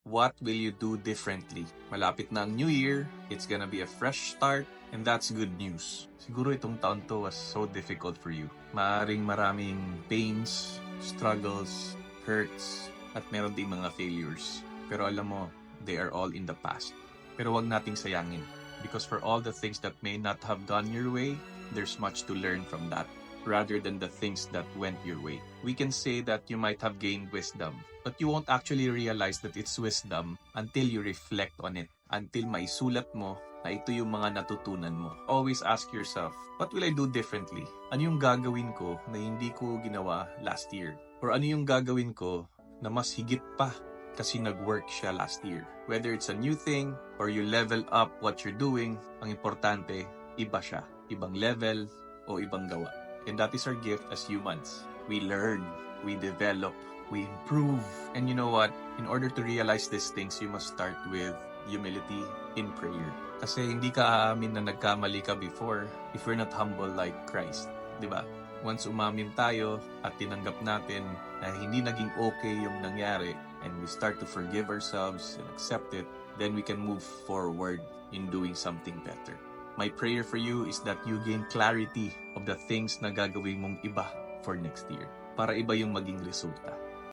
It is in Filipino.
What will you do differently? Malapit na ang New Year, it's gonna be a fresh start, and that's good news. Siguro itong taon to was so difficult for you. Maaring maraming pains, struggles, hurts, at meron ding mga failures. Pero alam mo, they are all in the past. Pero wag nating sayangin. Because for all the things that may not have gone your way, there's much to learn from that, rather than the things that went your way. We can say that you might have gained wisdom, but you won't actually realize that it's wisdom until you reflect on it, until maisulat mo na ito yung mga natutunan mo. Always ask yourself, what will I do differently? Ano yung gagawin ko na hindi ko ginawa last year? Or ano yung gagawin ko na mas higit pa kasi nag-work siya last year? Whether it's a new thing or you level up what you're doing, ang importante, iba siya. Ibang level o ibang gawa. And that is our gift as humans. We learn, we develop, we improve. And you know what? In order to realize these things, you must start with humility in prayer. Kasi hindi ka aamin na nagkamali ka before if we're not humble like Christ. Diba? Once umamin tayo at tinanggap natin na hindi naging okay yung nangyari and we start to forgive ourselves and accept it, then we can move forward in doing something better. My prayer for you is that you gain clarity of the things na gagawin mong iba for next year para iba yung maging resulta.